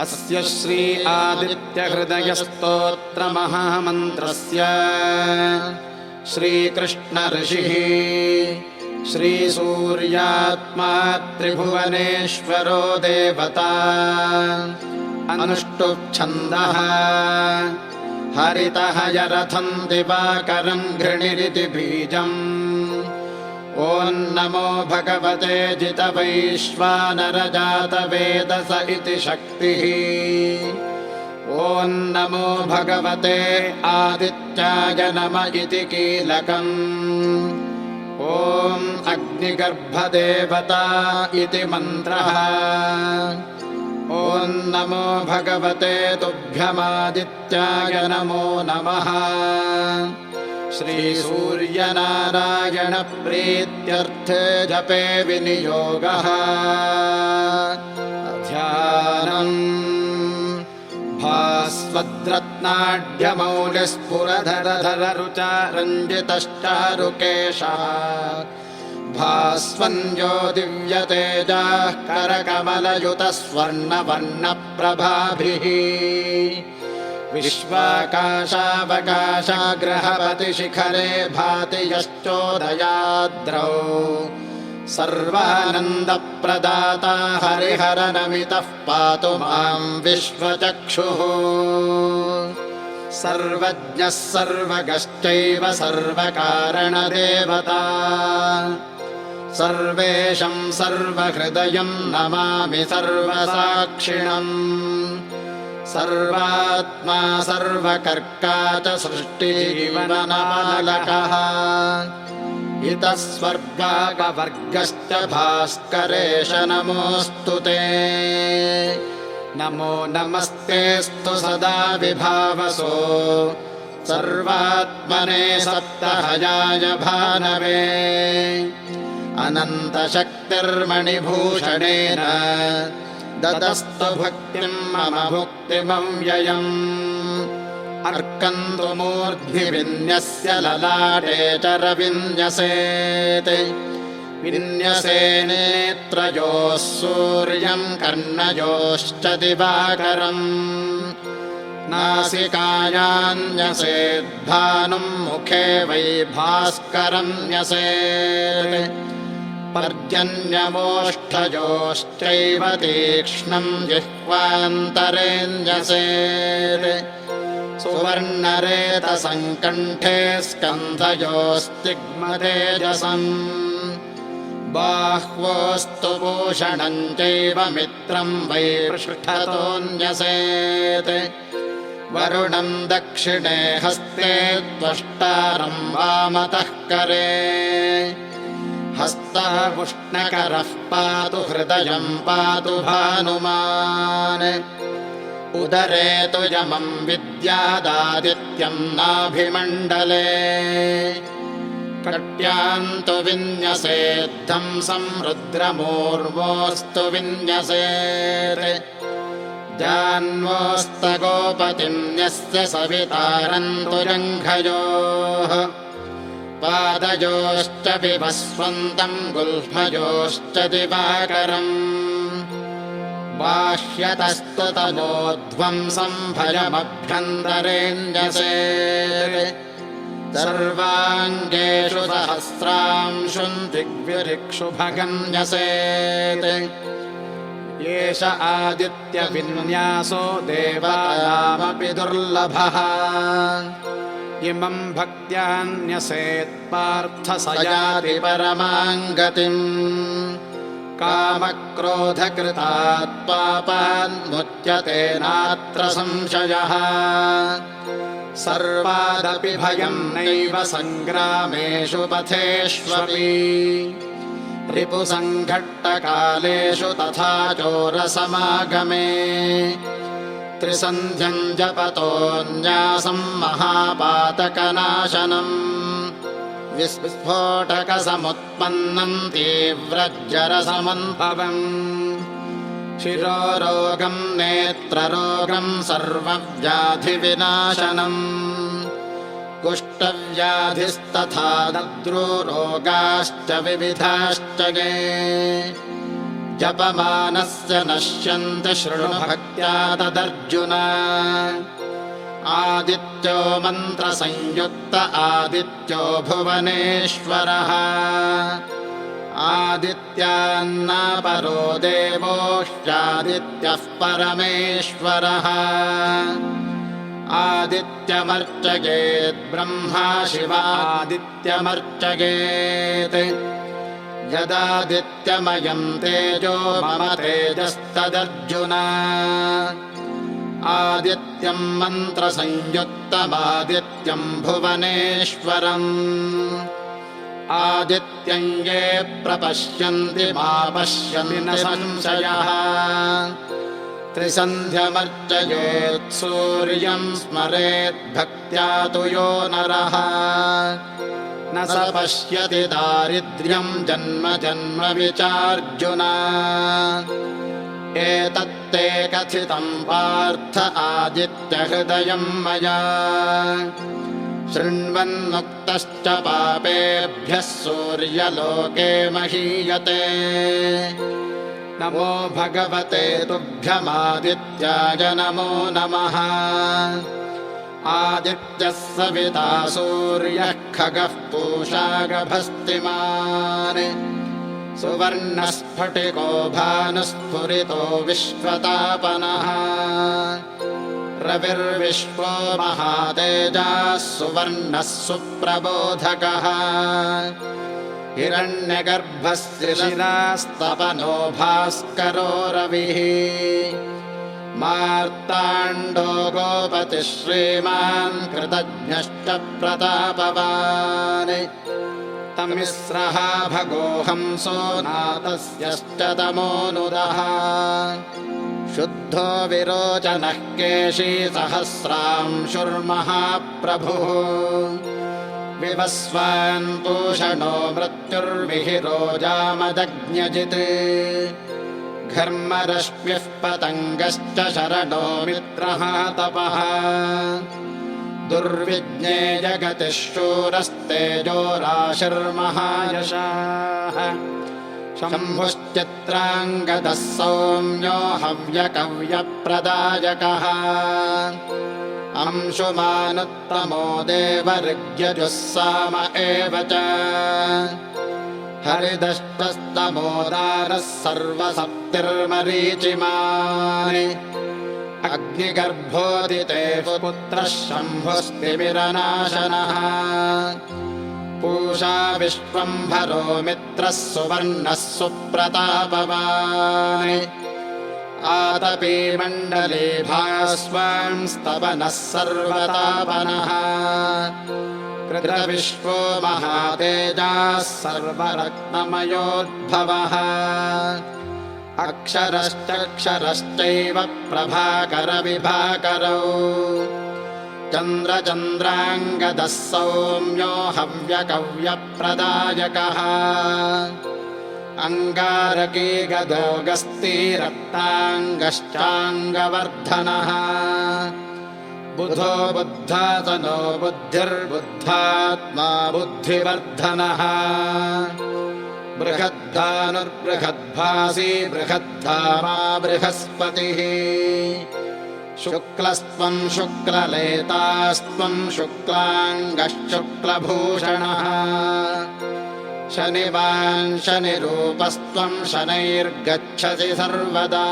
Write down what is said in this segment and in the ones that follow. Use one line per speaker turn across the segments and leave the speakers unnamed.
अस्य श्री आदित्यहृदयस्तोत्रमहामन्त्रस्य श्रीकृष्ण ऋषिः श्रीसूर्यात्मा त्रिभुवनेश्वरो देवता अनुष्टुप्छन्दः हरितः यरथम् दिवाकरम् घृणिरिति बीजम् ॐ नमो भगवते जितवैश्वानरजातवेदस इति शक्तिः ॐ नमो भगवते आदित्याय नम इति कीलकम् ॐ अग्निगर्भदेवता इति मन्त्रः ॐ नमो भगवते तुभ्यमादित्याय नमो नमः श्रीसूर्यनारायण प्रीत्यर्थे जपे विनियोगः ध्यानम् भास्वद्रत्नाढ्यमौलिस्फुरधरधररुचारञ्जितश्चारुकेशः भास्वन्यो दिव्यतेजाः करकमलयुतस्वर्णवर्णप्रभाभिः विश्वाकाशावकाशाग्रहपतिशिखरे भाति यश्चोदयाद्रौ सर्वानन्दप्रदाता हरिहरनमितः पातु माम् विश्वचक्षुः सर्वज्ञः सर्वगश्चैव सर्वकारणदेवता सर्वेशम् सर्वहृदयम् नमामि सर्वसाक्षिणम् सर्वात्मा सर्वकर्ता च सृष्टिजीवनपालकः इतः स्वर्गागवर्गश्च भास्करेश नमोऽस्तु ते नमो नमस्तेऽस्तु सदा विभावसो सर्वात्मने सप्तहयाय भानवे अनन्तशक्तिर्मणिभूषणेन ददस्तु भक्तिम् मम भुक्तिमव्ययम् अर्कन्तु मूर्ध्नि विन्यस्य ललाटे च रविन्यसेत् विन्यसेनेत्रयोः सूर्यम् कर्णयोश्च दिवाकरम् नासिकायान्यसेद्भानुम् मुखे वै भास्करम् न्यसेत् पर्जन्यमोष्ठयोश्चैव तीक्ष्णम् जिह्वान्तरेऽन्यसेत् सुवर्णरेतसङ्कण्ठे स्कन्धयोस्तिग्मतेजसम् बाह्वोऽस्तु भूषणम् चैव मित्रम् वै पृष्ठतोऽन्यसेत् वरुणम् दक्षिणे हस्ते त्वष्टारम् वामतः करे हस्तः उष्णकरः पातु हृदयम् पातु भानुमान् उदरे तु यमम् विद्यादादित्यम् नाभिमण्डले कट्यान्तु विन्यसेद्धंसम् रुद्रमूर्वोऽस्तु विन्यसेत् जान्वोस्तगोपतिम् न्यस्य सवितारन्तु जङ्घयोः पादयोश्च विभस्वन्तम् गुल्मयोश्च दिवाकरम् बाह्यतस्तु तमोध्वंसम् भयमभ्यन्तरेऽन्यसेत् सर्वाङ्गेषु सहस्रांशुम् दिग्विरिक्षुभगम् न्यसेत् एष आदित्यविन्यासो देवानामपि दुर्लभः इमम् भक्त्यान्यसेत् पार्थ स याति परमाम् गतिम् कामक्रोधकृतात् पापान्मुच्यते नात्र संशयः सर्वादपि भयम् नैव सङ्ग्रामेषु पथेष्वपि रिपुसङ्घट्टकालेषु तथा चोरसमागमे त्रिसन्ध्यम् जपतोऽन्यासम् महापातकनाशनम् विस्फोटकसमुत्पन्नम् तीव्रज्वरसमन्भवम् शिरोरोगम् नेत्ररोगम् सर्वव्याधिविनाशनम् कुष्ठव्याधिस्तथा दद्रुरोगाश्च विविधाश्च ये जपमानस्य नश्यन्ति शृणु भक्त्या तदर्जुन आदित्यो मन्त्रसंयुक्त आदित्यो भुवनेश्वरः आदित्यान्नापरो देवोऽश्चादित्यः परमेश्वरः आदित्यमर्चयेत् ब्रह्मा शिवादित्यमर्चयेत् यदादित्यमयम् तेजो मम तेजस्तदर्जुन आदित्यम् मन्त्रसंयुक्तमादित्यम् भुवनेश्वरम् आदित्यम् ये प्रपश्यन्ति मा पश्यन्ति न संशयः त्रिसन्ध्यमर्चयेत् सूर्यम् स्मरेत् भक्त्या तु यो नरः न स पश्यति दारिद्र्यम् जन्म जन्म विचार्जुन एतत्ते कथितम् पार्थ आदित्यहृदयम् मया शृण्वन्मुक्तश्च पापेभ्यः सूर्यलोके महीयते नमो भगवते तुभ्यमादित्याय नमो नमः आदित्यः सविता सूर्यः खगः पूषा गभस्तिमान् सुवर्णस्फटिको भानुस्फुरितो विश्वतापनः रविर्विश्वो महातेजः सुवर्णः सुप्रबोधकः हिरण्यगर्भस्य शिरास्तपनो भास्करो रविः मार्ताण्डो गोपतिः श्रीमान् कृतज्ञश्च प्रतापवान् तमिस्रः भगोऽहंसो नातस्यश्च तमोनुदः शुद्धो विरोचनः केशी सहस्रांशुर्महाप्रभुः विवस्वान् पूषणो मृत्युर्विहिरो जामदग्न्यजित् घर्मरश्मिः पतङ्गश्च शरणो मित्रः तपः दुर्विज्ञे जगतिः शूरस्तेजो राशिर्महायशाः शम्भुश्चित्राङ्गदः सौम्यो हव्यकव्यप्रदायकः अंशुमानुत्तमो देवऋग्यजुः साम एव च हरिदष्टस्तमोदारः सर्वसप्तिर्मरीचिमान् अग्निगर्भोदिते पुत्रः शम्भुस्तिमिरनाशनः पूषा विश्वम्भरो मित्रः सुवर्णः सुप्रतापवान् आतपी मण्डले भास्वांस्तवनः सर्वतापनः कृतविश्वो महातेजः सर्वरत्नमयोद्भवः अक्षरश्चक्षरश्चैव प्रभाकरविभाकरौ चन्द्रचन्द्राङ्गदः सौम्यो हव्यकव्यप्रदायकः अङ्गारकी गदो गस्तिरक्ताङ्गश्चाङ्गवर्धनः बुधो बुद्धातनो बुद्धिर्बुद्धात्मा बुद्धिवर्धनः बृहद्धानुर्बृहद्भासी बृहद्धामा बृहस्पतिः शुक्लस्त्वं शुक्ललेतास्त्वं शुक्लाङ्गश्शुक्लभूषणः शनिवान् शनिरूपस्त्वं शनैर्गच्छसि सर्वदा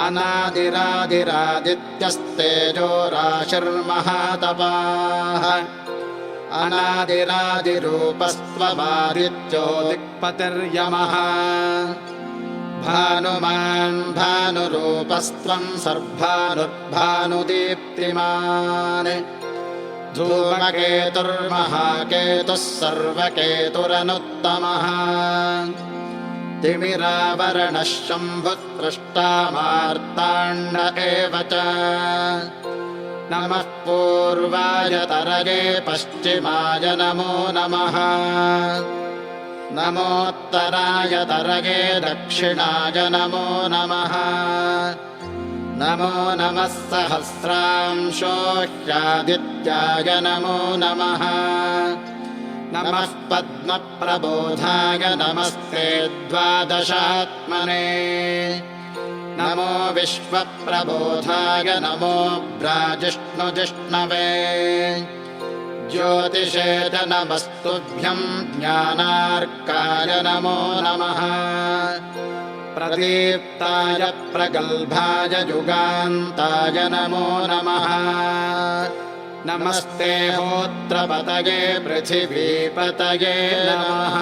अनादिरादिरादित्यस्तेजो राशिर्महातपाः अनादिरादिरूपस्त्वमादित्यो दिक्पतिर्यमः भानुमान् भानुरूपस्त्वं सर्भानुर्भानुदीप्तिमान् धूमकेतुर्महाकेतुः सर्वकेतुरनुत्तमः तिमिरावरणः शम्भुस्पृष्टा मार्ताण्ड एव च नमः पूर्वाय तरगे पश्चिमाय नमो नमः नमोत्तराय तरगे दक्षिणाय नमो नमः नमो नमः सहस्रांशोऽह्यादित्याय नमो नमः नमः पद्मप्रबोधाय नमस्ते द्वादशात्मने नमो विश्वप्रबोधाय नमो व्राजिष्णुजिष्णवे ज्योतिषे च नमस्तुभ्यं ज्ञानार्काय नमो नमः प्रदीप्ताय प्रगल्भाय युगान्ताय नमो नमः नमस्ते होत्रपतये पृथिवीपतये नमः।